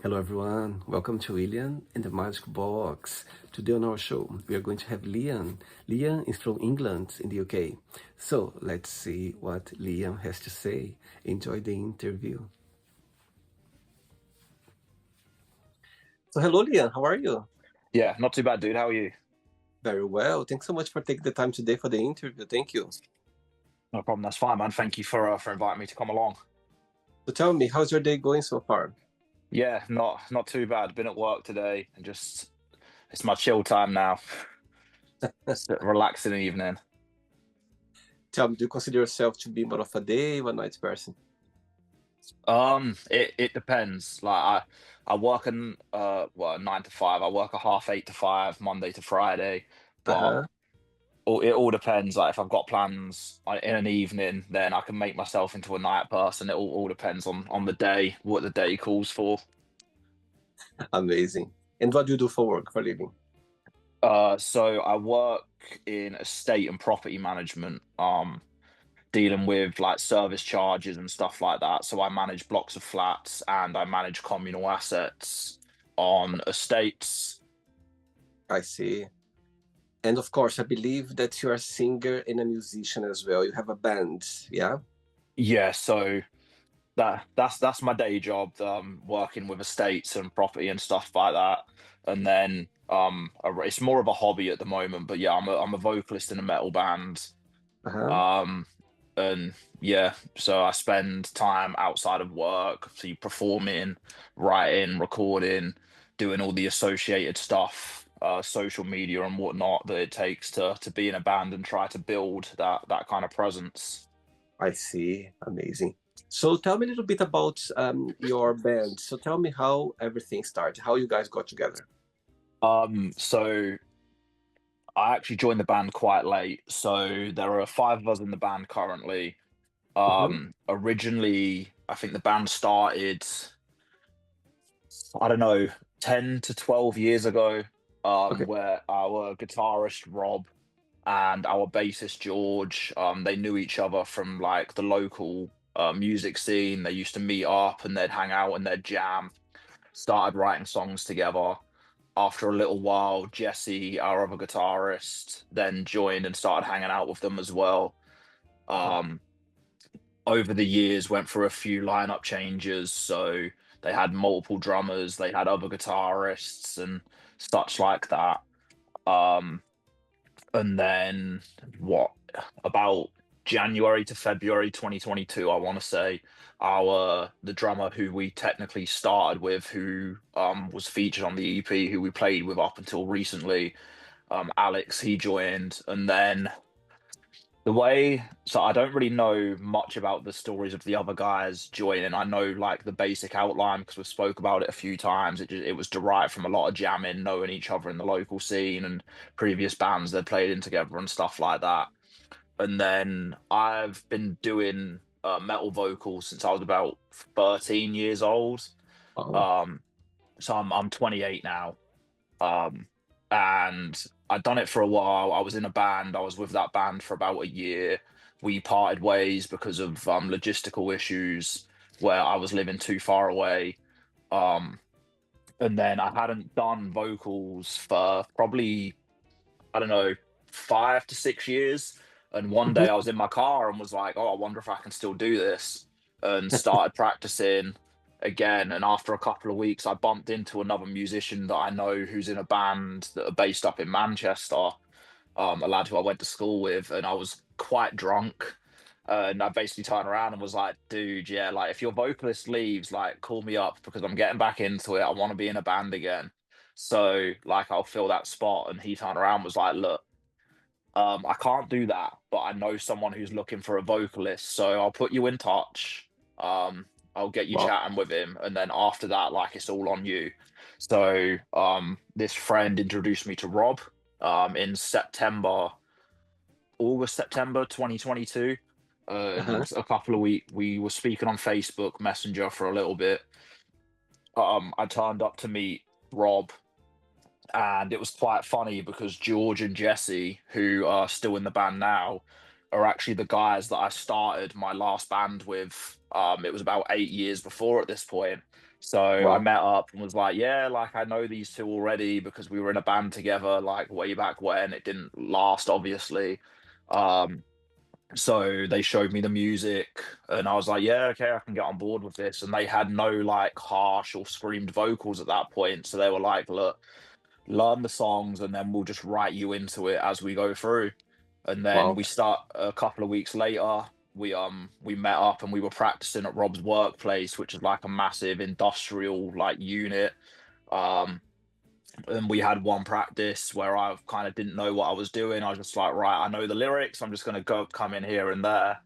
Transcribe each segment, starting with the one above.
Hello, everyone. Welcome to William and the Magic Box. Today on our show, we are going to have Liam. Liam is from England in the UK. So let's see what Liam has to say. Enjoy the interview. So, hello, Liam. How are you? Yeah, not too bad, dude. How are you? Very well. Thanks so much for taking the time today for the interview. Thank you. No problem. That's fine, man. Thank you for inviting me to come along. So, tell me, how's your day going so far? Yeah, not too bad. Been at work today and just it's my chill time now. Just a relaxing evening. Tell me, do you consider yourself to be more of a day or a night person? It depends. I work in 9 to 5. I work a half 8 to 5, Monday to Friday. But Uh-huh. it all depends. Like if I've got plans in an evening, then I can make myself into a night person. It all depends on the day, what the day calls for. Amazing. And what do you do for work, for a living? So I work in estate and property management, dealing with like service charges and stuff like that. So I manage blocks of flats and I manage communal assets on estates. I see. And of course, I believe that you're a singer and a musician as well. You have a band, yeah? Yeah, so that's my day job, working with estates and property and stuff like that. And then it's more of a hobby at the moment, but yeah, I'm a vocalist in a metal band. Uh-huh. Um, and yeah, so I spend time outside of work, so performing, writing, recording, doing all the associated stuff, social media and whatnot that it takes to be in a band and try to build that kind of presence. I see. Amazing. So tell me a little bit about your band. So tell me how everything started, how you guys got together. So I actually joined the band quite late. So there are five of us in the band currently. Hmm. Originally, I think the band started, I don't know, 10 to 12 years ago, Okay. where our guitarist Rob and our bassist George, they knew each other from like the local music scene. They used to meet up and they'd hang out and they'd jam, started writing songs together. After a little while, Jesse, our other guitarist, then joined and started hanging out with them as well. Um, Over the years went through a few lineup changes, so they had multiple drummers, they had other guitarists and such like that. Um, and then what about January to February 2022, I want to say, our the drummer who we technically started with, who was featured on the EP, who we played with up until recently, Alex, he joined, and then so I don't really know much about the stories of the other guys joining. I know like the basic outline because we spoke about it a few times. It was derived from a lot of jamming, knowing each other in the local scene and previous bands they played in together and stuff like that. And then I've been doing metal vocals since I was about 13 years old. Wow. Um, so I'm 28 now. Um, and I'd done it for a while. I was in a band. I was with that band for about a year. We parted ways because of logistical issues where I was living too far away. Um, and then I hadn't done vocals for probably, I don't know, 5 to 6 years. And one Mhm. day I was in my car and was like, oh, I wonder if I can still do this. And started practicing again. And after a couple of weeks, I bumped into another musician that I know who's in a band that are based up in Manchester, a lad who I went to school with. And I was quite drunk. And I basically turned around and was like, dude, yeah, like if your vocalist leaves, like call me up because I'm getting back into it. I want to be in a band again. So like I'll fill that spot. And he turned around and was like, look, I can't do that, but I know someone who's looking for a vocalist, so I'll put you in touch. Um, I'll get you Wow. chatting with him, and then after that, like it's all on you. So this friend introduced me to Rob in September 2022. Uh-huh. And a couple of weeks we were speaking on Facebook Messenger for a little bit. I turned up to meet Rob, and it was quite funny because George and Jesse, who are still in the band now, are actually the guys that I started my last band with. It was about 8 years before at this point. So I Wow. met up and was like, yeah, like I know these two already because we were in a band together like way back when. It didn't last, obviously. Um, so they showed me the music and I was like, yeah, okay, I can get on board with this. And they had no like harsh or screamed vocals at that point. So they were like, look, learn the songs and then we'll just write you into it as we go through. And then Wow. we start a couple of weeks later, we met up and we were practicing at Rob's workplace, which is like a massive industrial like unit. Um and we had one practice where I kind of didn't know what I was doing. I was just like, right, I know the lyrics, I'm just gonna go come in here and there.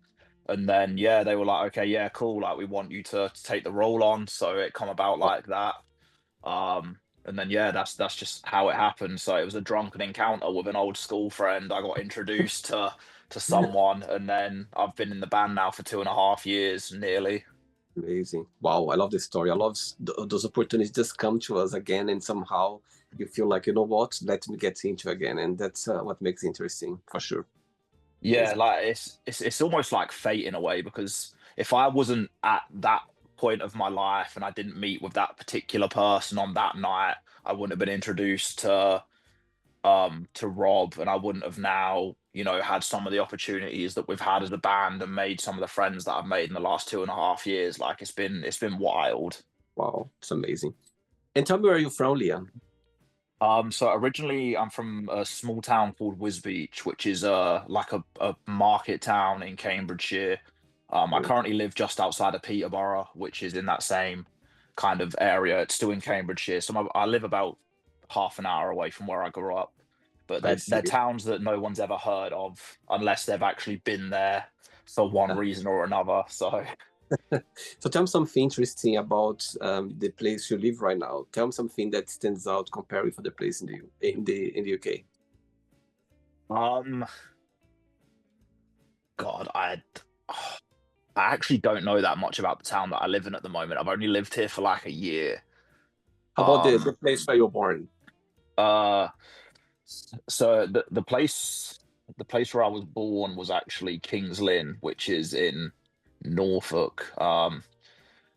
And then yeah, they were like, okay, yeah, cool, like we want you to take the role on. So it come about Wow. like that. And then yeah, that's just how it happened. So it was a drunken encounter with an old school friend. I got introduced to someone, and then I've been in the band now for 2.5 years, nearly. Amazing. Wow, I love this story. I love those opportunities just come to us again, and somehow you feel like, you know what, let me get into again. And that's what makes it interesting for sure. Yeah, Amazing. like it's almost like fate in a way because if I wasn't at that point of my life and I didn't meet with that particular person on that night, I wouldn't have been introduced to Rob, and I wouldn't have now, had some of the opportunities that we've had as a band and made some of the friends that I've made in the last 2.5 years. Like it's been wild. Wow, it's amazing. And tell me where you're from, Leon. So originally I'm from a small town called Wisbeach, which is like a market town in Cambridgeshire. I Okay, currently live just outside of Peterborough, which is in that same kind of area. It's still in Cambridgeshire, so I live about half an hour away from where I grew up. But I they're see. towns that no one's ever heard of unless they've actually been there for one Yeah. reason or another. So So tell me something interesting about the place you live right now. Tell me something that stands out compared with other place in the UK. um God, I actually don't know that much about the town that I live in at the moment. I've only lived here for like a year. How about the Um, place where you're born? uh, so the place where I was born was actually Kings Lynn, which is in Norfolk.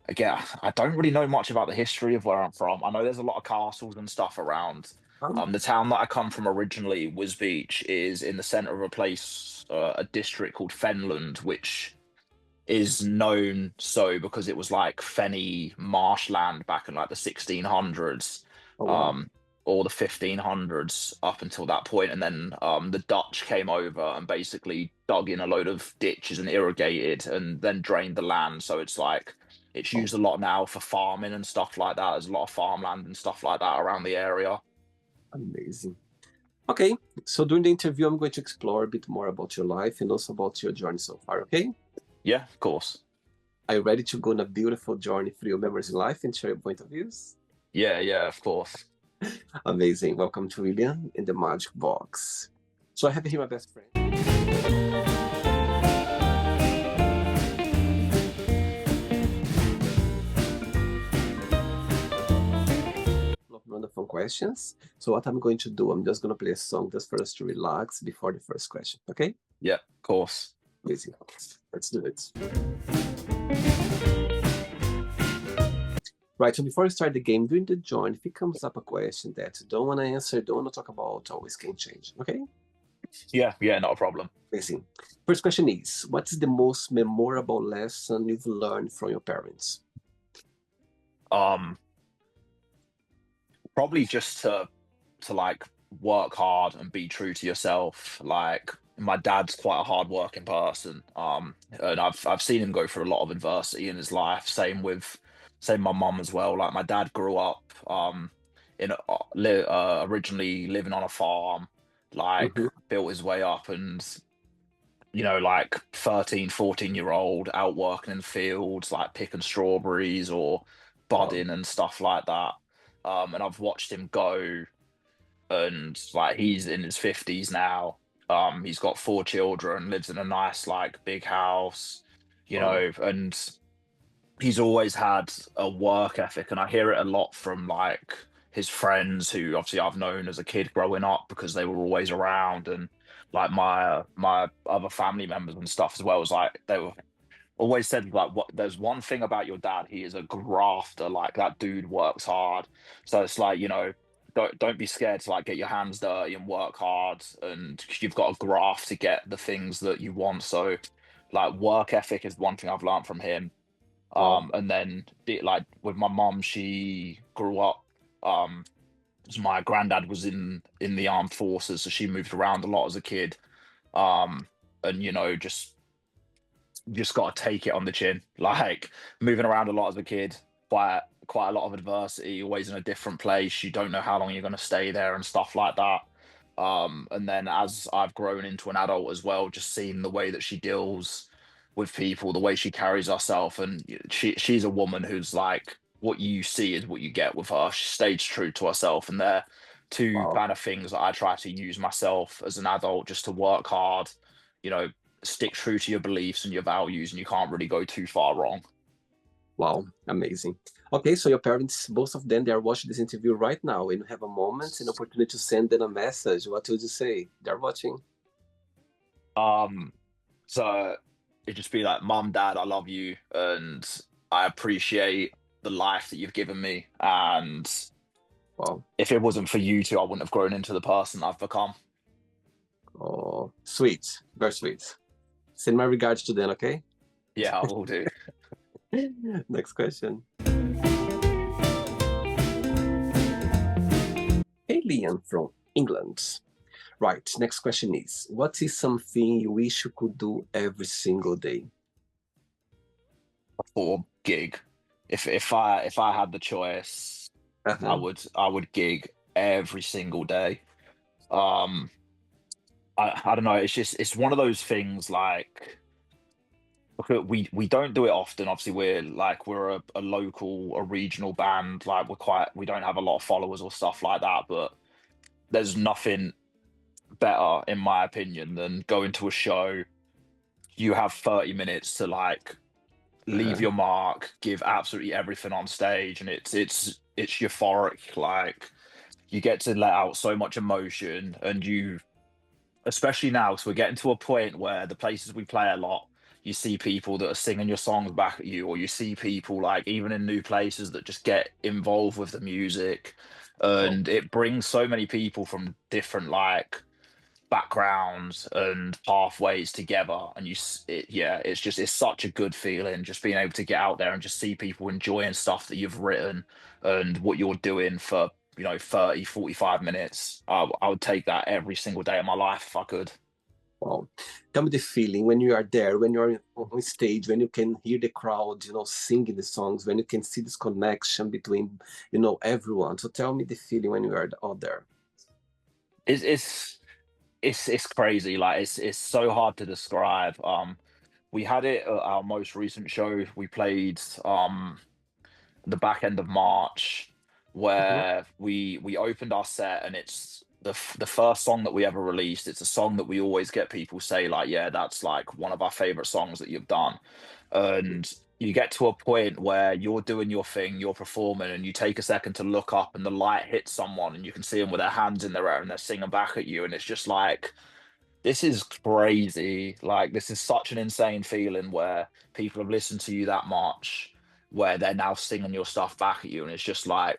Again, I don't really know much about the history of where I'm from. I know there's a lot of castles and stuff around. Um, The town that I come from originally, Wisbeach, is in the center of a place, a district called Fenland, which is known so because it was like fenny marshland back in like the 1600s, oh wow. um, or the 1500s up until that point, and then the Dutch came over and basically dug in a load of ditches and irrigated, and then drained the land. So it's like it's Oh, used a lot now for farming and stuff like that. There's a lot of farmland and stuff like that around the area. amazing. Okay, so during the interview, I'm going to explore a bit more about your life and also about your journey so far, okay? Yeah, of course. Are you ready to go on a beautiful journey through your memories in life and share your point of views? Yeah, yeah, of course. Amazing. Welcome to William in the Magic Box. So I have here my best friend. Of wonderful questions. So what I'm going to do, I'm just going to play a song just for us to relax before the first question, okay? Yeah, of course. Easy. Let's do it. Right, so before we start the game, during the join, if it comes up a question that you don't want to answer, don't want to talk about, always can change, okay? Yeah, yeah, not a problem. Amazing. First question is, what is the most memorable lesson you've learned from your parents? Um, Probably just to like work hard and be true to yourself. Like my dad's quite a hard-working person, and I've seen him go through a lot of adversity in his life. Same my mum as well. Like my dad grew up originally living on a farm, like Mm-hmm. built his way up, and like 13, 14-year old out working in fields, like picking strawberries or Wow. budding and stuff like that. And I've watched him go, and like he's in his 50s now. He's got 4 children, lives in a nice like big house, Wow. and he's always had a work ethic, and I hear it a lot from like his friends who obviously I've known as a kid growing up because they were always around, and like my other family members and stuff as well, was like they were always said like, what there's one thing about your dad, he is a grafter, like that dude works hard. So it's like, you know, don't be scared to like get your hands dirty and work hard, and 'cause you've got a graft to get the things that you want. So like work ethic is one thing I've learned from him. Wow. And then like with my mom, she grew up, um 'cause my granddad was in the armed forces, so she moved around a lot as a kid. um and you know, just got to take it on the chin. Like moving around a lot as a kid, quite a lot of adversity, always in a different place. You don't know how long you're going to stay there and stuff like that. And then as I've grown into an adult as well, just seeing the way that she deals with people, the way she carries herself, and she's a woman who's like, what you see is what you get with her. She stays true to herself, and they're two Wow. kind of things that I try to use myself as an adult, just to work hard, you know, stick true to your beliefs and your values, and you can't really go too far wrong. Wow, amazing. Okay, so your parents, both of them, they are watching this interview right now, and you have a moment, an opportunity to send them a message. What would you say? They're watching. Um, so it'd just be like, Mom, Dad, I love you, and I appreciate the life that you've given me. And Wow. if it wasn't for you two, I wouldn't have grown into the person I've become. Oh, sweet. Very sweet. Send my regards to them, okay? Yeah, I will do. Next question. Hey, Liam from England. Right, next question is, what is something you wish you could do every single day? Or gig. If I had the choice, I Uh-huh. would gig every single day. Um, I don't know. It's just it's one of those things like. Because we don't do it often. Obviously, we're a local, a regional band. Like we don't have a lot of followers or stuff like that. But there's nothing better, in my opinion, than going to a show. You have 30 minutes to like leave Uh-huh. your mark, give absolutely everything on stage, and it's euphoric. Like you get to let out so much emotion, and you, especially now, so we're getting to a point where the places we play a lot, you see people that are singing your songs back at you, or you see people like even in new places that just get involved with the music, Oh, and it brings so many people from different like backgrounds and pathways together, and yeah, it's just it's such a good feeling just being able to get out there and just see people enjoying stuff that you've written and what you're doing for, you know, 30, 45 minutes. I would take that every single day of my life if I could. wow. Tell me the feeling when you are there, when you're on stage, when you can hear the crowd, singing the songs, when you can see this connection between, everyone. So tell me the feeling when you are out there. It's it's it's it's crazy. Like it's so hard to describe. We had it at our most recent show. We played the back end of March, Mhm. where we opened our set, and it's the first song that we ever released. It's a song that we always get people say like, yeah, that's like one of our favorite songs that you've done. And you get to a point where you're doing your thing, you're performing, and you take a second to look up, and the light hits someone, and you can see them with their hands in their air, and they're singing back at you, and it's just like, this is crazy. Like, this is such an insane feeling where people have listened to you that much, where they're now singing your stuff back at you. And it's just like,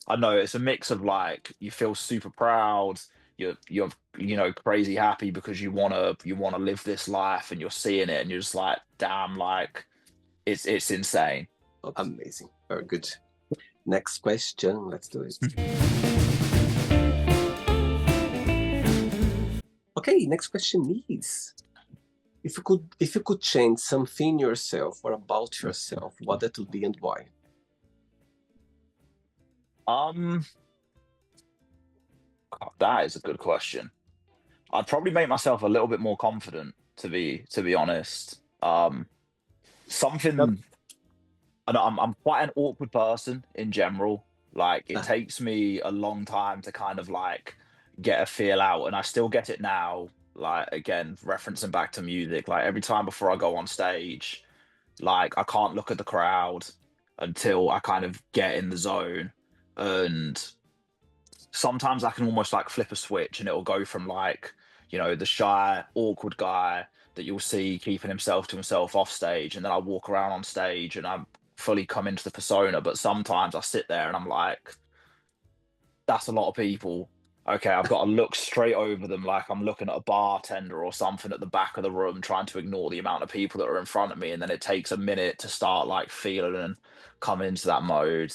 I know it's a mix of like, you feel super proud, you're, you know, crazy happy because you wanna live this life, and you're seeing it, and you're just like, damn, like it's insane. Oh, amazing. Very good. Next question. Let's do it. Okay, next question is, if you could change something in yourself or about yourself, what that would be and why? Um, that is a good question. I'd probably make myself a little bit more confident, to be honest. Yep. Something I know I'm quite an awkward person in general. Like it Uh, takes me a long time to kind of like get a feel out, and I still get it now. Like again, referencing back to music, like every time before I go on stage, like I can't look at the crowd until I kind of get in the zone. And sometimes I can almost like flip a switch, and it'll go from like, you know, the shy, awkward guy that you'll see keeping himself to himself off stage, and then I walk around on stage and I'm fully come into the persona. But sometimes I sit there and I'm like, that's a lot of people. Okay, I've got to look straight over them like I'm looking at a bartender or something at the back of the room, trying to ignore the amount of people that are in front of me. And then it takes a minute to start like feeling and coming into that mode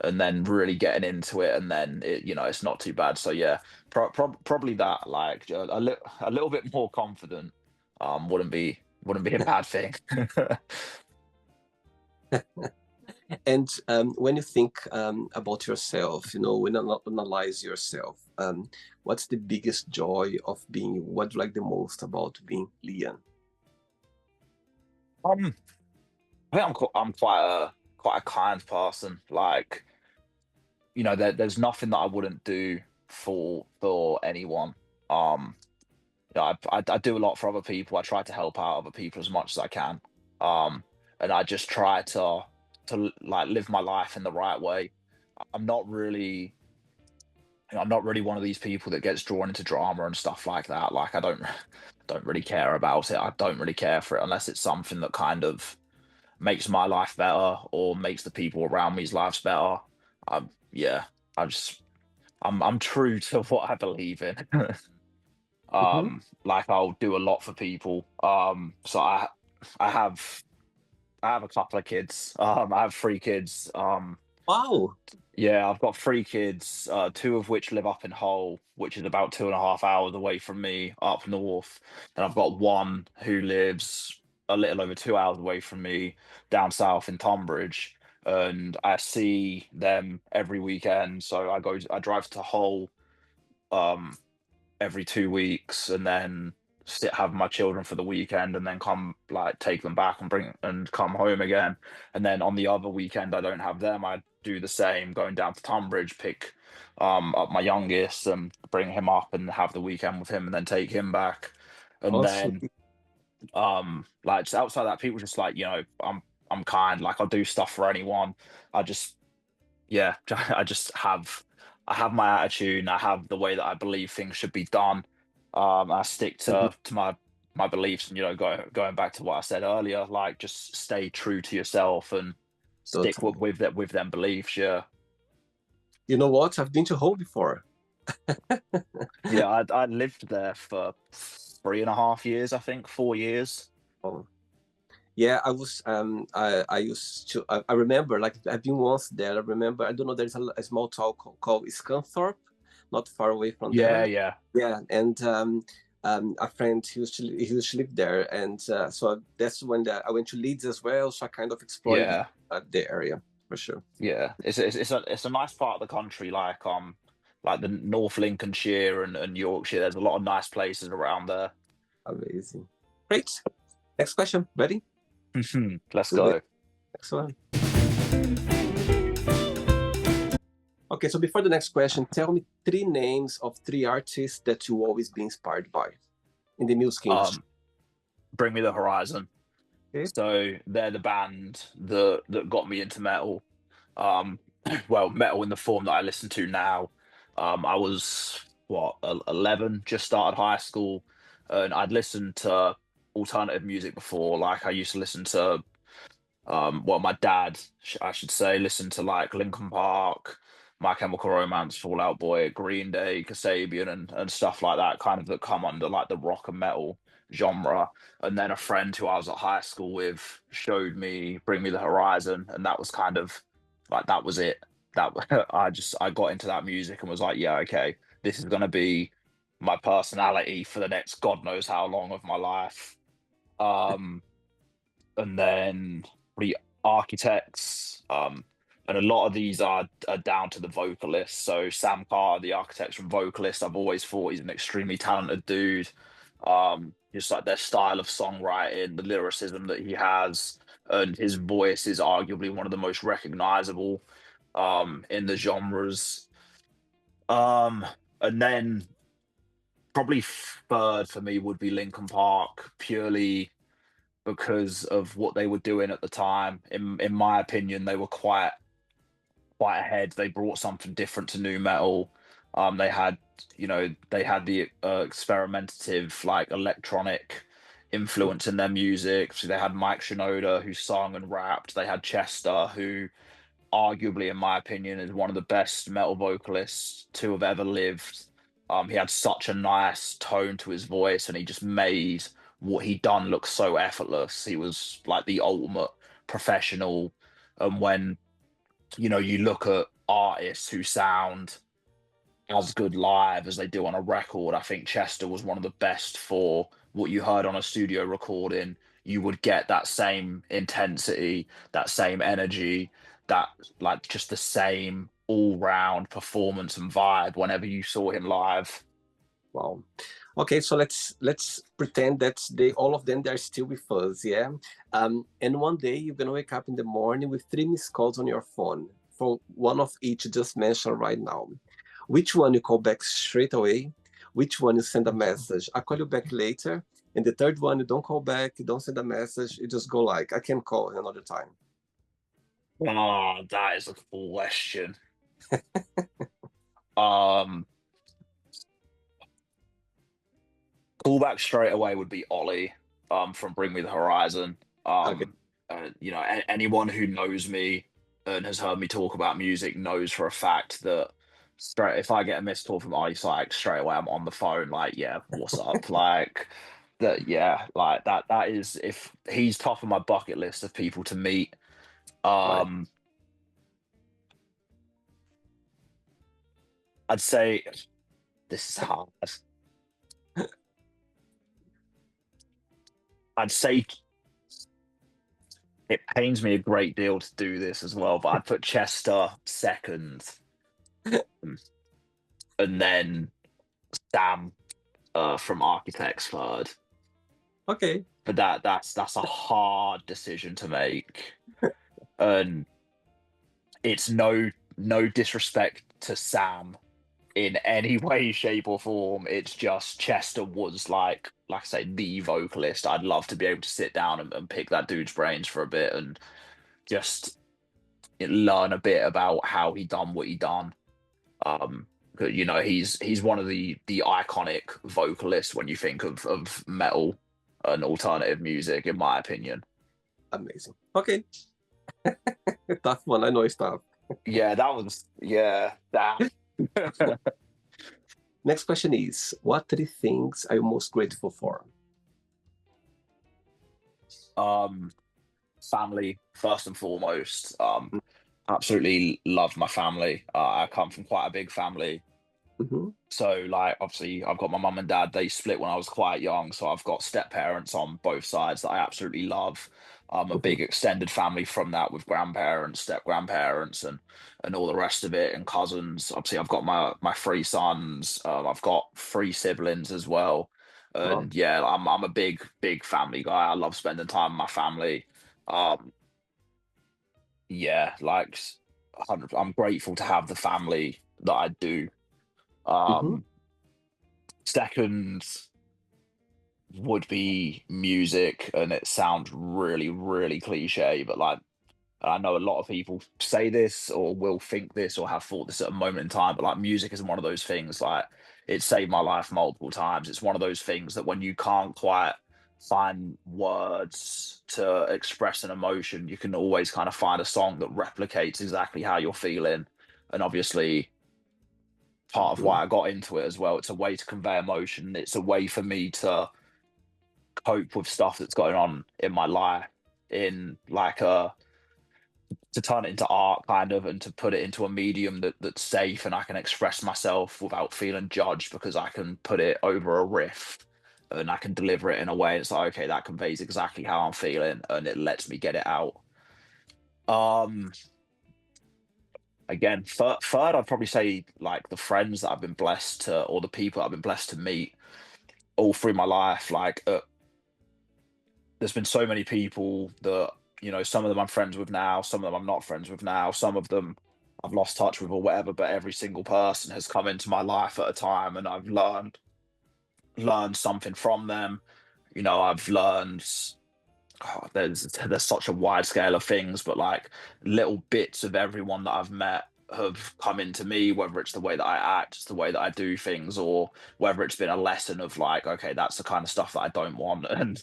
and then really getting into it. And then it, you know, it's not too bad. So yeah, probably that, like a little bit more confident, wouldn't be a bad thing. And when you think about yourself, you know, when you analyze yourself, what's the biggest joy of being you? What do you like the most about being Liam? Um, I think I'm quite a kind person. Like, you know, there's nothing that I wouldn't do for anyone. Um, you know, I do a lot for other people. I try to help out other people as much as I can. Um, and I just try to like live my life in the right way. I'm not really, you know, I'm not really one of these people that gets drawn into drama and stuff like that. Like I don't don't really care about it. I don't really care for it unless it's something that kind of makes my life better or makes the people around me's lives better. Yeah, I just I'm true to what I believe in. Hmm. Like I'll do a lot for people. So I have a couple of kids. I have three kids. Wow. Yeah, I've got three kids, two of which live up in Hull, which is about 2.5 hours away from me up north. And I've got one who lives a little over 2 hours away from me down south in Tunbridge. And I see them every weekend. So I drive to Hull um every 2 weeks and then have my children for the weekend and then come like take them back and bring and come home again. And then on the other weekend I don't have them. I do the same, going down to Tunbridge, pick up my youngest and bring him up and have the weekend with him and then take him back. And Awesome. then like just outside that, people just like, you know, I'm kind, like I'll do stuff for anyone. I just yeah, I have my attitude and I have the way that I believe things should be done. I stick Mhm. to my beliefs and, you know, going back to what I said earlier, like just stay true to yourself and stick Totally. with that with them beliefs. Yeah, You know what? I've been to Hull before. yeah. I lived there for 3.5 years, I think 4 years. Oh. Yeah, I was. I used to. I remember, like, I've been once there. I remember. I don't know. There's a small town called Scunthorpe, not far away from Yeah, there. yeah, Yeah, and a friend he used to live there, and so that's when I went to Leeds as well. So I kind of exploring yeah, the area for sure. yeah. It's a nice part of the country, like the North Lincolnshire and Yorkshire. There's a lot of nice places around there. Amazing. Great. Next question. Ready? Let's Do it. go. Next one. Okay, so before the next question, tell me three names of three artists that you always be inspired by in the music industry. Um, Bring Me the Horizon. Okay. So they're the band that got me into metal. Um, well, metal in the form that I listen to now. I was what 11, just started high school, and I'd listened to alternative music before. Like I used to listen to well, my dad, I should say, listened to like Linkin Park, My Chemical Romance, Fall Out Boy, Green Day, Kasabian, and stuff like that, kind of that come under like the rock and metal genre. And then a friend who I was at high school with showed me Bring Me the Horizon, and that was kind of like that was it. That I got into that music and was like, yeah, okay, this is gonna be my personality for the next God knows how long of my life. Um, and then the architects. And a lot of these are down to the vocalist. So Sam Carter, the architects and vocalist, I've always thought he's an extremely talented dude. Just like their style of songwriting, the lyricism that he has, and his voice is arguably one of the most recognizable in the genres. Um, and then probably third for me would be Linkin Park, purely because of what they were doing at the time. In my opinion, they were quite ahead. They brought something different to new metal. They had, they had the experimentative, like, electronic influence in their music. So they had Mike Shinoda, who sung and rapped. They had Chester, who arguably, in my opinion, is one of the best metal vocalists to have ever lived. He had such a nice tone to his voice, and he just made what he done look so effortless. He was like the ultimate professional. And when, you look at artists who sound as good live as they do on a record, I think Chester was one of the best for what you heard on a studio recording. You would get that same intensity, that same energy, that, like, just the same all round performance and vibe whenever you saw him live. Wow. Okay, so let's pretend that they all of them they're still with us, yeah. And one day you're gonna wake up in the morning with 3 missed calls on your phone for one of each just mentioned right now. Which one you call back straight away? Which one you send a message? I call you back later. And the third one, you don't call back, you don't send a message, you just go like, I can call another time. Ah, that is a question. Um, Callback straight away would be Ollie, from Bring Me the Horizon. Okay. Anyone who knows me and has heard me talk about music knows for a fact that straight if I get a missed call from Ollie Sykes, straight away I'm on the phone, like, yeah, what's up? Like that, yeah, like that is, if he's top of my bucket list of people to meet. Right. Um, I'd say this is hard. I'd say it pains me a great deal to do this as well, but I'd put Chester second, um, and then Sam, from Architects third. Okay. But that's a hard decision to make, and it's no disrespect to Sam in any way, shape, or form. It's just Chester was like I say, the vocalist. I'd love to be able to sit down and pick that dude's brains for a bit and just learn a bit about how he done what he done. 'Cause, he's one of the iconic vocalists when you think of metal and alternative music, in my opinion. Amazing. Okay. Tough one. I know it's tough. Yeah, that. Next question is, what 3 things are you most grateful for? um, Family first and foremost. Absolutely love my family. I come from quite a big family. Mm-hmm. So, like, obviously, I've got my mum and dad. They split when I was quite young, so I've got step parents on both sides that I absolutely love. A Mm-hmm. big extended family from that, with grandparents, step grandparents, and all the rest of it, and cousins. Obviously, I've got my 3 sons. I've got 3 siblings as well, Well, and yeah, I'm a big family guy. I love spending time with my family. Um, yeah, like, 100. I'm grateful to have the family that I do. mm-hmm. Um, Second would be music, and it sounds really, really cliche, but, like, I know a lot of people say this or will think this or have thought this at a moment in time, but, like, music is one of those things, like, it saved my life multiple times. It's one of those things that when you can't quite find words to express an emotion, you can always kind of find a song that replicates exactly how you're feeling. And obviously, part of Mm-hmm. why I got into it as well, it's a way to convey emotion. It's a way for me to cope with stuff that's going on in my life, in like a to turn it into art, kind of, and to put it into a medium that's safe, and I can express myself without feeling judged, because I can put it over a riff and I can deliver it in a way it's like, okay, that conveys exactly how I'm feeling, and it lets me get it out. Um, Again, third, I'd probably say, like, the friends that I've been blessed to, or the people I've been blessed to meet all through my life. Like, there's been so many people that, some of them I'm friends with now, some of them I'm not friends with now, some of them I've lost touch with or whatever, but every single person has come into my life at a time, and I've learned something from them. I've learned, there's such a wide scale of things, but, like, little bits of everyone that I've met have come into me, whether it's the way that I act, the way that I do things, or whether it's been a lesson of like, okay, that's the kind of stuff that I don't want. And,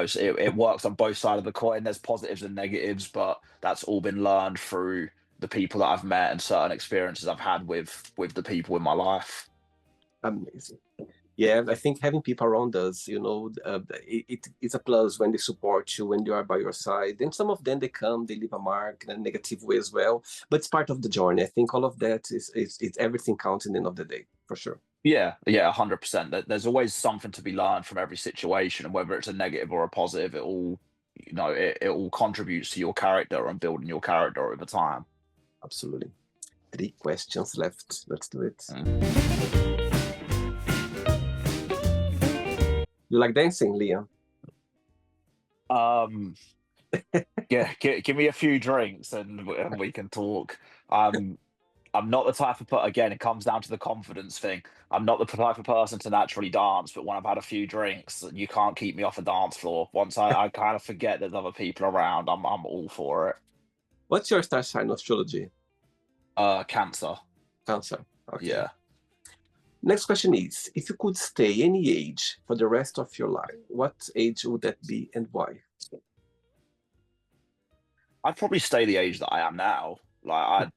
so it works on both sides of the coin. There's positives and negatives, but that's all been learned through the people that I've met and certain experiences I've had with the people in my life. Amazing. Yeah, I think having people around us, it's a plus when they support you, when they are by your side. And some of them, they come, they leave a mark in a negative way as well. But it's part of the journey. I think all of that is everything counts in the end of the day, for sure. Yeah, yeah, 100%. There's always something to be learned from every situation, and whether it's a negative or a positive, it all contributes to your character and building your character over time. Absolutely. 3 questions left. Let's do it. Mm. You like dancing, Liam? Um, yeah, give me a few drinks and we can talk. Um, I'm not the type of again, it comes down to the confidence thing. I'm not the type of person to naturally dance, but when I've had a few drinks, you can't keep me off a dance floor. Once I kind of forget there's other people around, I'm all for it. What's your star sign astrology? Cancer. Cancer. Okay. Yeah. Next question is, if you could stay any age for the rest of your life, what age would that be and why? I'd probably stay the age that I am now. Like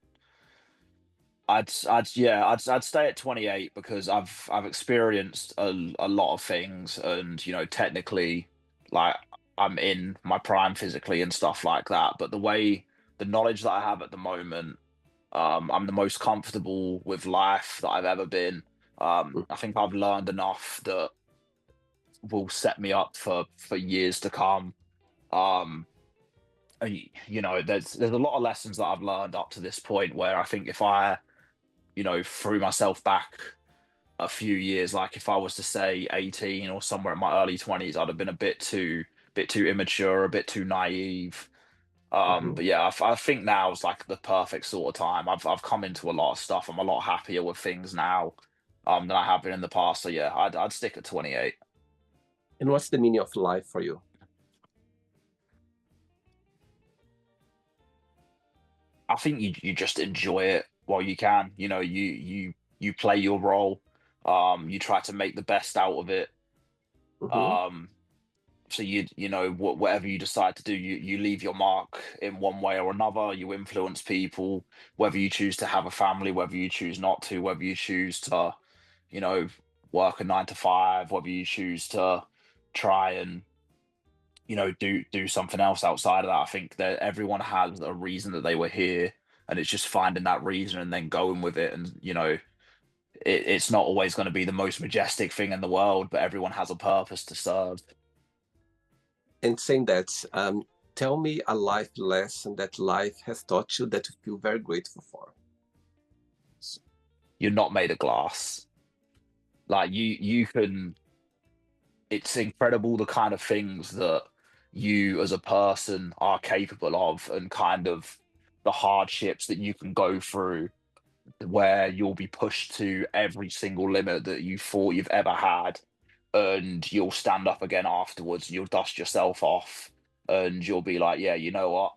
I'd stay at 28 because I've experienced a lot of things, and technically, like, I'm in my prime physically and stuff like that. But the knowledge that I have at the moment, I'm the most comfortable with life that I've ever been. I think I've learned enough that will set me up for years to come. Um, there's a lot of lessons that I've learned up to this point where I think if I threw myself back a few years, like if I was to say 18 or somewhere in my early 20s, I'd have been a bit too immature, a bit too naive. Mhm. But yeah, I think now is like the perfect sort of time. I've come into a lot of stuff. I'm a lot happier with things now, than I have been in the past. So yeah, I'd stick at 28. And what's the meaning of life for you? I think you just enjoy it while you can. You play your role. You try to make the best out of it. Mhm. Um, so whatever you decide to do, you leave your mark in one way or another. You influence people, whether you choose to have a family, whether you choose not to, whether you choose to, you know, work a 9 to 5, whether you choose to try and do something else outside of that. I think that everyone has a reason that they were here, and it's just finding that reason and then going with it. And it's not always going to be the most majestic thing in the world, but everyone has a purpose to serve. And saying that, tell me a life lesson that life has taught you that you feel very grateful for. You're not made of glass. Like you can. It's incredible the kind of things that you as a person are capable of, and kind of the hardships that you can go through, where you'll be pushed to every single limit that you thought you've ever had, and you'll stand up again afterwards, you'll dust yourself off, and you'll be like, yeah, you know what,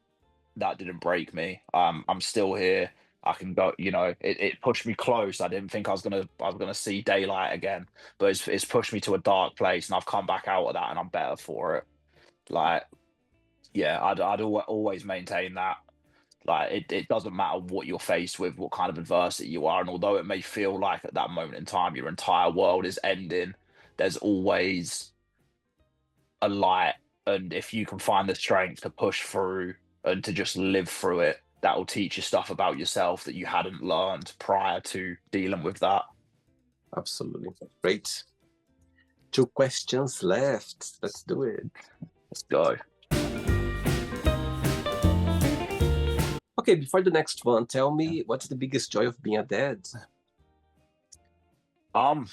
that didn't break me. I'm still here. I can go. It pushed me close. I didn't think I was gonna see daylight again, but it's pushed me to a dark place, and I've come back out of that, and I'm better for it. Like, yeah, always maintain that. Like, it doesn't matter what you're faced with, what kind of adversity you are, and although it may feel like at that moment in time your entire world is ending, there's always a light. And if you can find the strength to push through and to just live through it, that will teach you stuff about yourself that you hadn't learned prior to dealing with that. Absolutely. Great. 2 questions left. Let's do it. Let's go. Okay, before the next one, tell me what's the biggest joy of being a dad? Um,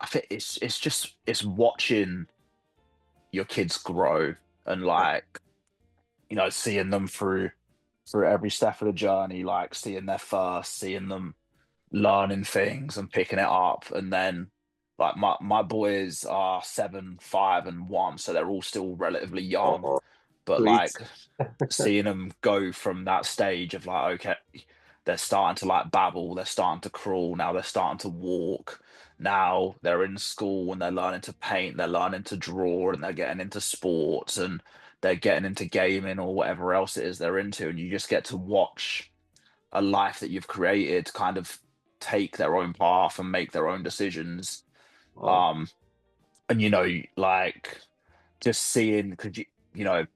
I think it's watching your kids grow, and like, seeing them through every step of the journey, like seeing their first, seeing them learning things and picking it up. And then, like, my boys are 7, 5, and 1, so they're all still relatively young. Oh, But sweet. like, seeing them go from that stage of like, okay, they're starting to like babble, they're starting to crawl, now they're starting to walk. Now they're in school and they're learning to paint, they're learning to draw, and they're getting into sports and they're getting into gaming or whatever else it is they're into. And you just get to watch a life that you've created kind of take their own path and make their own decisions. Wow. Um, and you know, like just seeing because you know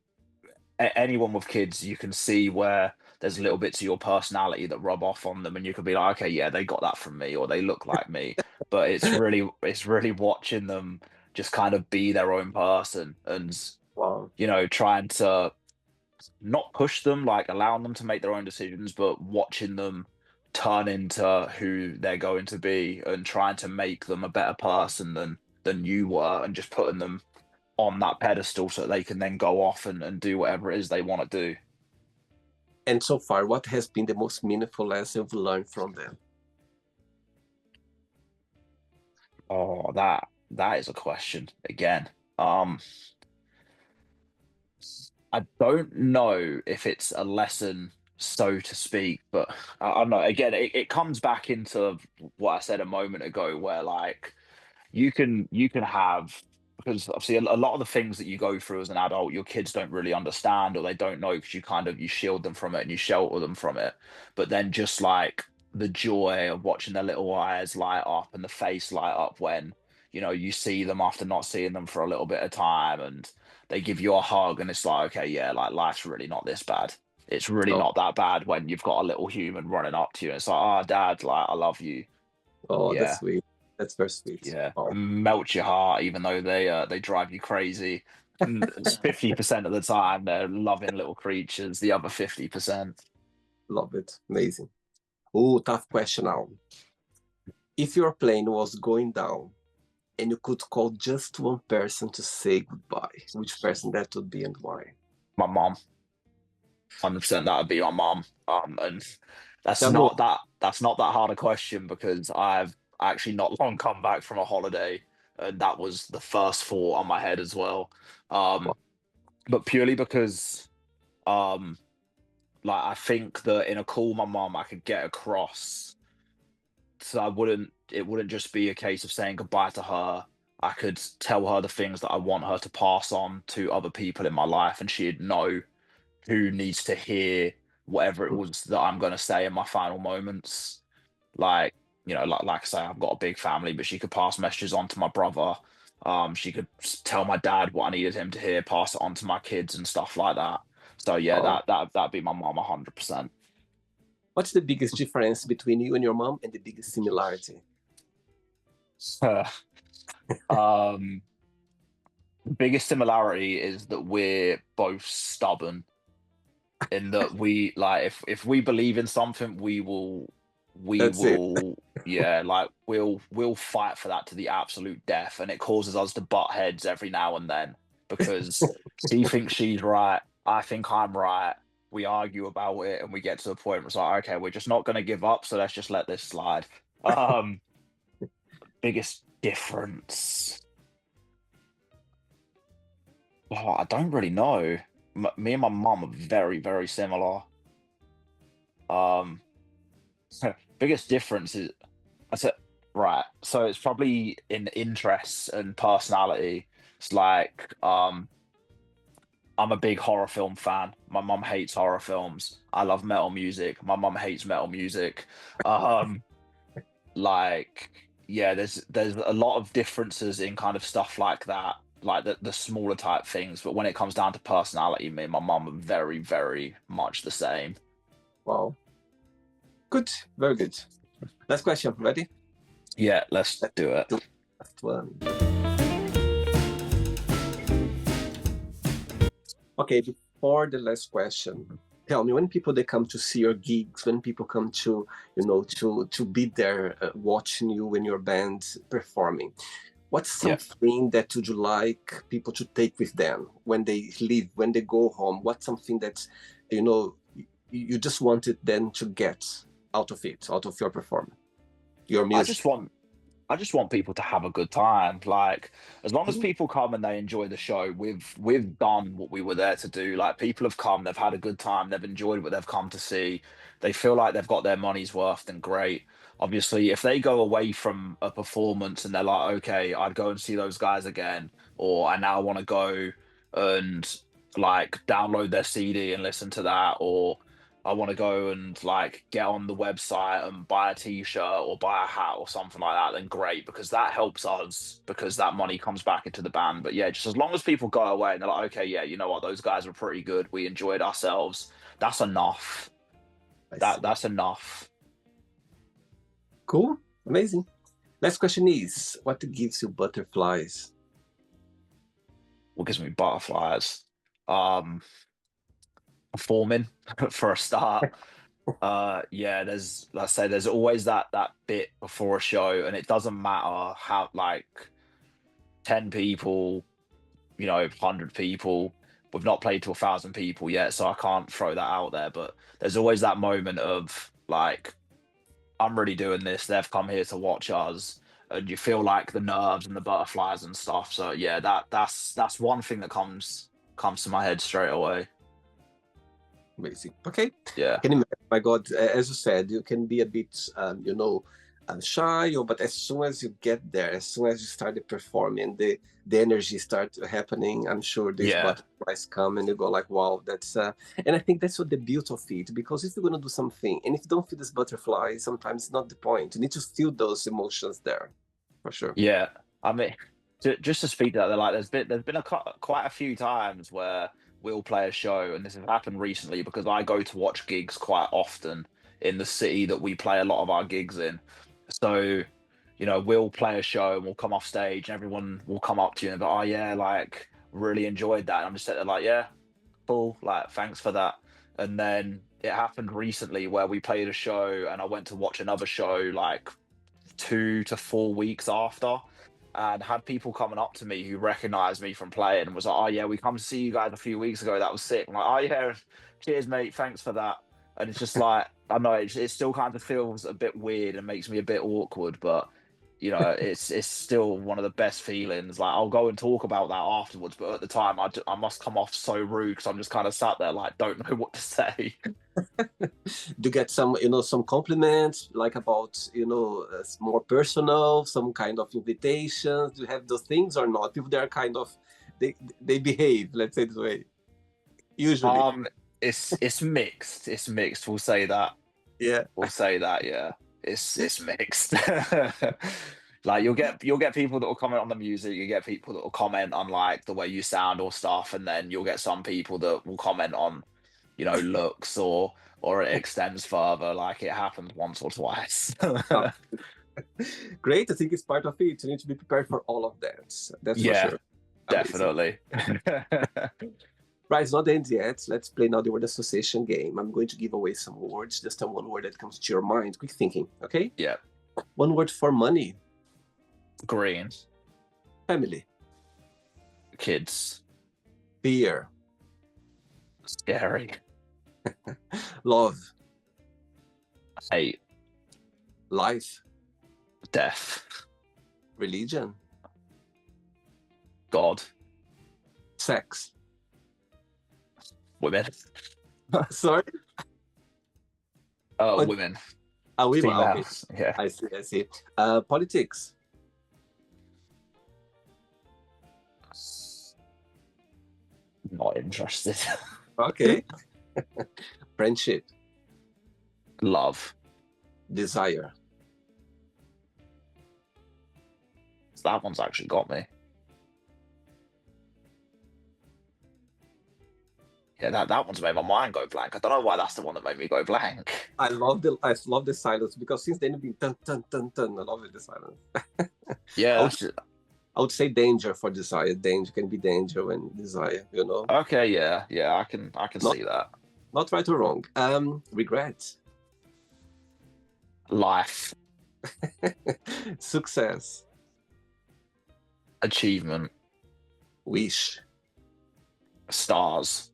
anyone with kids, you can see where there's little bits of your personality that rub off on them, and you could be like, okay, yeah, they got that from me, or they look like me. But it's really watching them just kind of be their own person, and Wow. you know, trying to not push them, like allowing them to make their own decisions, but watching them turn into who they're going to be and trying to make them a better person than you were, and just putting them on that pedestal so that they can then go off and do whatever it is they want to do. And so far, what has been the most meaningful lesson you've learned from them? Oh, that is a question again. Um, I don't know if it's a lesson, so to speak, but I don't know. Again, it comes back into what I said a moment ago, where like you can have because obviously a lot of the things that you go through as an adult, your kids don't really understand or they don't know because you kind of you shield them from it and you shelter them from it. But then just like the joy of watching their little eyes light up and the face light up when you know you see them after not seeing them for a little bit of time and they give you a hug and it's like okay yeah like life's really not this bad. It's really Oh, not that bad when you've got a little human running up to you and it's like oh dad like I love you. oh, that's Yeah. sweet. That's very sweet. Yeah, Oh, melt your heart, even though they drive you crazy. And it's 50% of the time they're loving little creatures. The other 50%. love it. Amazing. Oh, tough question now. If your plane was going down and you could call just one person to say goodbye, which person that would be and why? My mom, 100%. That would be my mom. And Tell me that's not that hard a question because I've actually not long come back from a holiday, and that was the first thought on my head as well. what. Um, but purely because um, like I think that in a call, my mom, I could get across so I wouldn't it wouldn't just be a case of saying goodbye to her. I could tell her the things that I want her to pass on to other people in my life, and she'd know who needs to hear whatever it was that I'm going to say in my final moments. Like, you know, like I say, I've got a big family, but she could pass messages on to my brother. She could tell my dad what I needed him to hear, pass it on to my kids and stuff like that. So yeah, Oh, that'd be my mom 100%. what's the biggest difference between you and your mom and the biggest similarity? um, biggest similarity is that we're both stubborn in that we like if we believe in something we That's it. will yeah like we'll fight for that to the absolute death and it causes us to butt heads every now and then because she thinks she's right, I think I'm right, we argue about it and we get to the point where it's like okay we're just not going to give up so let's just let this slide. um Biggest difference, oh, I don't really know. Me and my mum are very similar. um Biggest difference is I said right. So it's probably in interests and personality. It's like I'm a big horror film fan. My mum hates horror films. I love metal music. My mum hates metal music. Um like yeah, there's a lot of differences in kind of stuff like that, like the smaller type things. But when it comes down to personality, me and my mum are very much the same. Wow. Good. Very good. Last question. Ready? Yeah, let's Let's do it. do the last one. Okay, before the last question, tell me when people they come to see your gigs, when people come to to be there watching you and your band performing, what's Yeah. something that would you like people to take with them when they leave, when they go home? What's something that you just wanted them to get out of it, out of your performance, your I music? just want I just want people to have a good time. Like, as long as Mhm. people come and they enjoy the show, we've done what we were there to do. Like, people have come, they've had a good time, they've enjoyed what they've come to see. They feel like they've got their money's worth, then great. Obviously, if they go away from a performance and they're like, okay, I'd go and see those guys again, or I now want to go and like download their CD and listen to that, or I want to go and like get on the website and buy a t-shirt or buy a hat or something like that, then great, because that helps us because that money comes back into the band. But yeah, just as long as people go away and they're like, okay, yeah, you know what, those guys were pretty good. We enjoyed ourselves. That's enough. I That see. that's enough. Cool. Amazing. Next question is, what gives you butterflies? What gives me butterflies? Um, Performing for a start. Yeah, there's let's say there's always that bit before a show, and it doesn't matter how like 10 people, 100 people. We've not played to 1,000 people yet, so I can't throw that out there. But there's always that moment of like, I'm really doing this. They've come here to watch us, and you feel like the nerves and the butterflies and stuff. So yeah, that's one thing that comes to my head straight away. Amazing. Okay. I Yeah, can imagine, my God, as you said, you can be a bit, shy, but as soon as you get there, as soon as you started performing, the energy starts happening. I'm sure these yeah, butterflies come and you go like, wow, that's, and I think that's what the beauty of it, because if you're going to do something and if you don't feel this butterfly, sometimes it's not the point. You need to feel those emotions there, for sure. yeah. I mean, just to speak to that, like there's been quite a few times where we'll play a show, and this has happened recently because I go to watch gigs quite often in the city that we play a lot of our gigs in. So, we'll play a show and we'll come off stage, and everyone will come up to you and be, oh yeah, like really enjoyed that. And I'm just sitting there like, yeah, cool, like thanks for that. And then it happened recently where we played a show and I went to watch another show like 2 to 4 weeks after, and had people coming up to me who recognized me from playing and was like, "Oh yeah, we come to see you guys a few weeks ago. That was sick." I'm like, "Oh yeah, cheers, mate. Thanks for that." And it's just like I know it still kind of feels a bit weird and makes me a bit awkward, but it's still one of the best feelings. Like I'll go and talk about that afterwards, but at the time I must come off so rude because I'm just kind of sat there like don't know what to say. Do you get some some compliments like about more personal, some kind of invitations? Do you have those things or not? People, they are kind of, they behave, let's say this way, usually. Um, it's mixed. It's mixed. We'll say that. Yeah. We'll say that, yeah. It's mixed. Like you'll get people that will comment on the music, you get people that will comment on like the way you sound or stuff, and then you'll get some people that will comment on, looks or it extends further, like it happened once or twice. Oh, great. I think it's part of it. You need to be prepared for all of that. That's for Yeah, sure. Amazing. definitely. Right, it's not the end yet. Let's play now the word association game. I'm going to give away some words, just one word that comes to your mind. Quick thinking, okay? Yeah, One word for money, green, family, kids, beer, scary, love, hate, life, death, religion, God, sex. women. Sorry? Oh, Oh, women, women. Okay. females. Yeah. I see, I see. Politics, Not interested. okay. Friendship, Love. desire. That one's actually got me. Yeah, that one's made my mind go blank. I don't know why that's the one that made me go blank. I love the silence because since then it's been dun dun dun dun. I love the silence. Yeah, I would that's just, I would say danger for desire. Danger can be danger when desire, okay. Yeah, yeah, I can Not see that. not right or wrong. Regret, Life, success, achievement, wish, stars,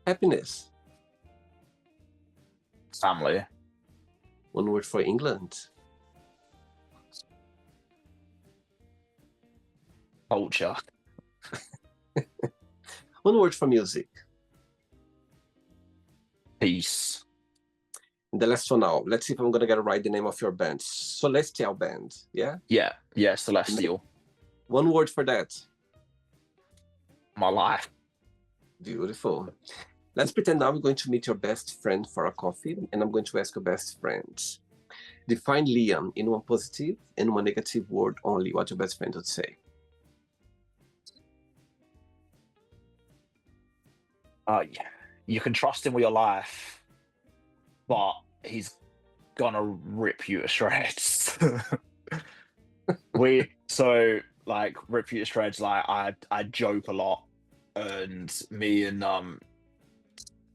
happiness. family, One word for England, Culture. One word for music. Peace. And the last one now. Let's see if I'm gonna get right the name of your band. Celestial Band. Yeah. Yeah. Yeah. Celestial. One word for that. My life. Beautiful. Let's pretend now we're going to meet your best friend for a coffee, and I'm going to ask your best friend. Define Liam in one positive and one negative word only. What your best friend would say. Yeah. You can trust him with your life, but he's gonna rip you to shreds. Like rip you to shreds. Like I joke a lot, and me and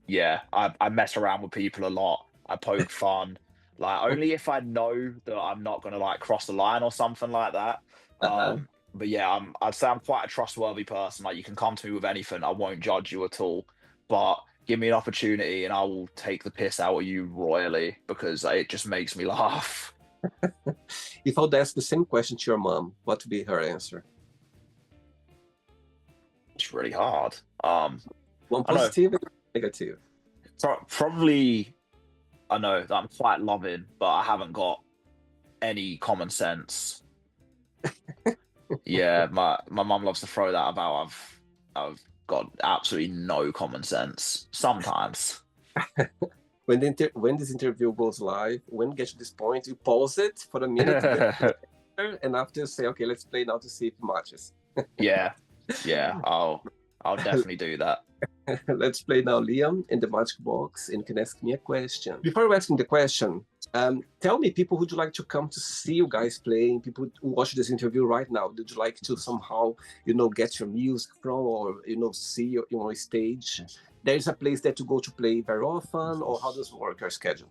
yeah, I mess around with people a lot. I poke fun, like only if I know that I'm not gonna like cross the line or something like that. Uh-huh. But yeah, I'd say I'm quite a trustworthy person. Like you can come to me with anything, I won't judge you at all. But give me an opportunity, and I will take the piss out of you royally because it just makes me laugh. If I would ask the same question to your mom, what would be her answer? It's really hard. One I know positive and one negative. probably I know that I'm quite loving, but I haven't got any common sense. Yeah, my mum loves to throw that about. I've got absolutely no common sense sometimes. When this interview goes live, when it gets to this point, you pause it for a minute to get there, and after you say, okay, let's play now to see if it matches. Yeah, yeah, I'll definitely do that. Let's play now, Liam, in the magic box, and you can ask me a question. Before asking the question, tell me, people who'd you like to come to see you guys playing, people who watch this interview right now, would you like to somehow, get your music from, or, see you on stage? There's a place that you go to play very often, or how does it work, your schedule?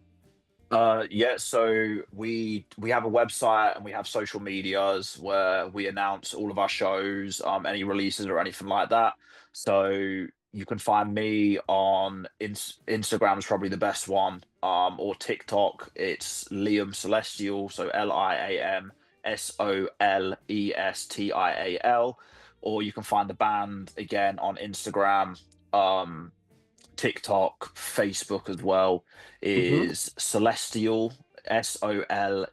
Yeah, so we have a website and we have social medias where we announce all of our shows, any releases or anything like that. So you can find me on Instagram is probably the best one, or TikTok. It's Liam Celestial, so LiamSolestial, or you can find the band again on Instagram. TikTok, Facebook as well Mm-hmm. is Celestial, Solestial,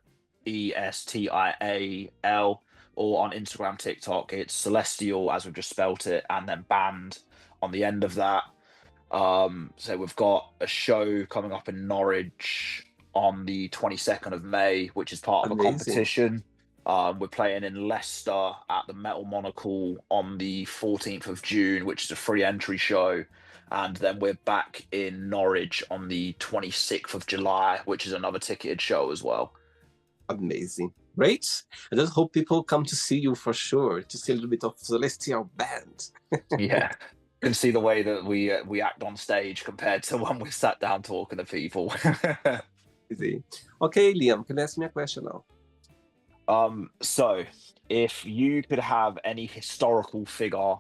or on Instagram, TikTok, it's Celestial as we've just spelt it, and then band on the end of that. So we've got a show coming up in Norwich on the 22nd of May, which is part of a Amazing. competition. We're playing in Leicester at the Metal Monocle on the 14th of June, which is a free entry show. And then we're back in Norwich on the 26th of July, which is another ticketed show as well. Amazing. Great. I just hope people come to see you for sure, to see a little bit of Celestial Band. Yeah. You can see the way that we act on stage compared to when we sat down talking to people. Easy. Okay, Liam, can you ask me a question now? So if you could have any historical figure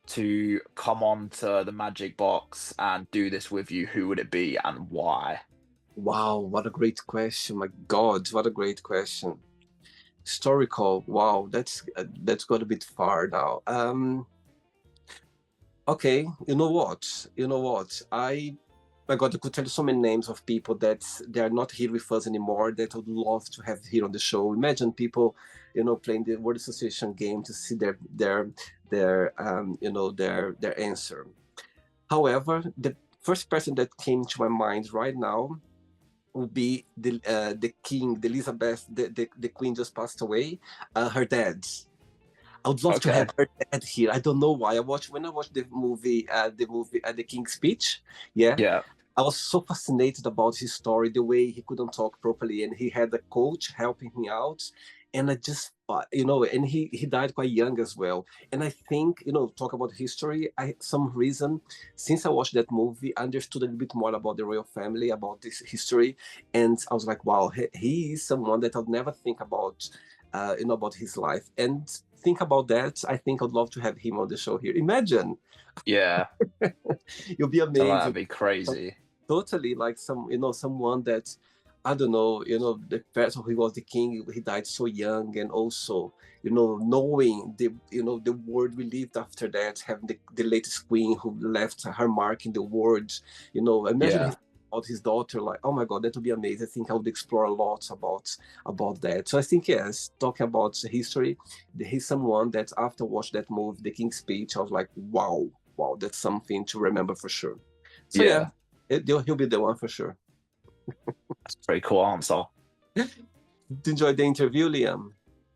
to come on to the Magic Box and do this with you, who would it be and why? Wow, what a great question. My God, what a great question. Historical. Wow, that's got a bit far now. Okay, you know what? My God, I could tell you so many names of people that they are not here with us anymore that I would love to have here on the show. Imagine people, playing the word association game to see their answer. However, the first person that came to my mind right now would be the king, the Elizabeth, the queen just passed away, her dad. I would love to Okay. have her dad here. I don't know why. When I watched the movie, The King's Speech. Yeah, Yeah. I was so fascinated about his story, the way he couldn't talk properly, and he had a coach helping him out. And I just, and he died quite young as well. And I think, talk about history. Some reason, since I watched that movie, I understood a little bit more about the royal family, about this history, and I was like, wow, he is someone that I'd never think about, about his life. And think about that. I think I'd love to have him on the show here. Imagine, Yeah. you'll be So that'd amazing. be crazy. Totally like someone that I don't know, the person who was the king, he died so young, and also, knowing the world we lived after that, having the latest queen who left her mark in the world, imagine Yeah. his, about his daughter, like, oh my God, that would be amazing. I think I would explore a lot about that. So I think, yes, talking about history, he's someone that after watch that movie, The King's Speech, I was like, wow, wow, that's something to remember for sure. So yeah, Yeah. he'll be the one for sure. That's a pretty cool answer. Enjoy the interview, Liam.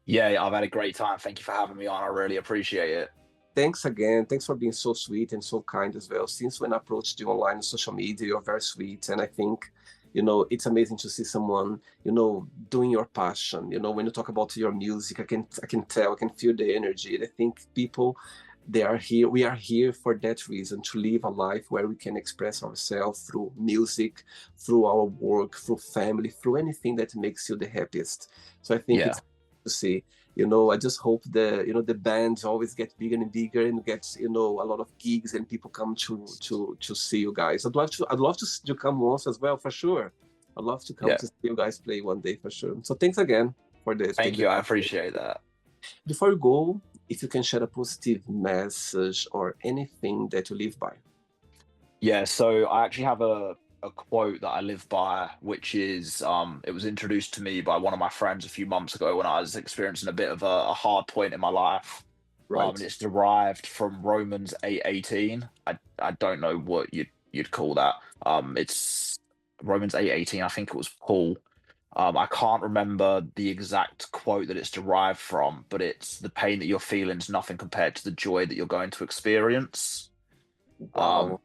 Yeah, I've had a great time. Thank you for having me on. I really appreciate it. Thanks again. Thanks for being so sweet and so kind as well. Since when I approached you online on social media, you're very sweet. And I think, it's amazing to see someone, doing your passion. When you talk about your music, I can tell, I can feel the energy. And I think people, we are here for that reason, to live a life where we can express ourselves through music, through our work, through family, through anything that makes you the happiest. So I think Yeah. it's to see. I just hope the bands always get bigger and bigger and gets a lot of gigs and people come to see you guys. I'd love to come once as well, for sure. I'd love to come Yeah. to see you guys play one day, for sure. So thanks again for this. Thank you. I appreciate that. Before you go, if you can share a positive message or anything that you live by. Yeah, so I actually have a quote that I live by, which is it was introduced to me by one of my friends a few months ago when I was experiencing a bit of a hard point in my life. And Right. it's derived from Romans 8:18. I don't know what you'd call that. It's Romans 8:18. I think it was Paul. I can't remember the exact quote that it's derived from, but it's the pain that you're feeling is nothing compared to the joy that you're going to experience. Um, Wow.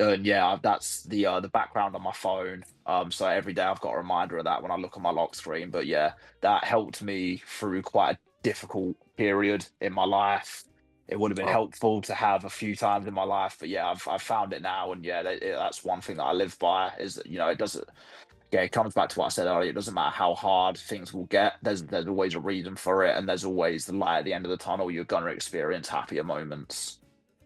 and yeah, that's the background on my phone. So every day I've got a reminder of that when I look on my lock screen. But yeah, that helped me through quite a difficult period in my life. It would have been Wow. helpful to have a few times in my life, but yeah, I've found it now, and yeah, that's one thing that I live by is that it doesn't. Yeah, it comes back to what I said earlier. It doesn't matter how hard things will get. There's always a reason for it, and there's always the light at the end of the tunnel. You're gonna experience happier moments.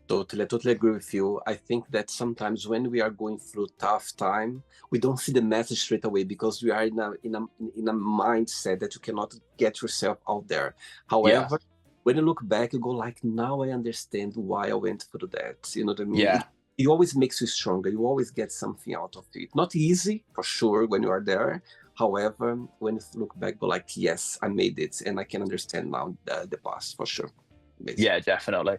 Totally, I totally agree with you. I think that sometimes when we are going through tough time, we don't see the message straight away because we are in a mindset that you cannot get yourself out there. Yeah, However, when you look back, you go like, now I understand why I went through that. You know what I mean? It, yeah. it always makes you stronger. You always get something out of it. Not easy for sure when you are there. However, when you look back, go like, yes, I made it, and I can understand now the past for sure. Amazing. Yeah, definitely.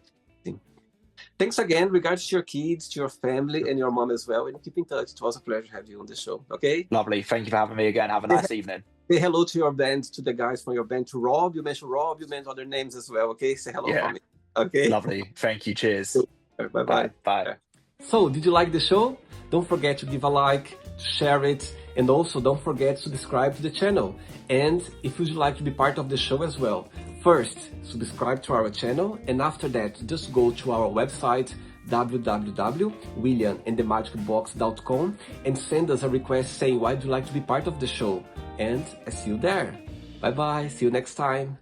Thanks again. Regards to your kids, to your family, and your mom as well. And keep in touch. It was a pleasure to have you on the show. Okay? Lovely. Thank you for having me again. Have a Say, nice evening. say hello to your band, to the guys from your band, to Rob. You mentioned Rob. You mentioned other names as well. Okay? Say hello for Yeah, me. Okay? lovely. Thank you. Cheers. Bye Bye. bye. Bye. So, did you like the show? Don't forget to give a like, to share it, and also don't forget to subscribe to the channel. And if you'd like to be part of the show as well, first, subscribe to our channel, and after that, just go to our website, www.williamandthemagicbox.com, and send us a request saying why would you like to be part of the show. And I see you there. Bye bye, see you next time.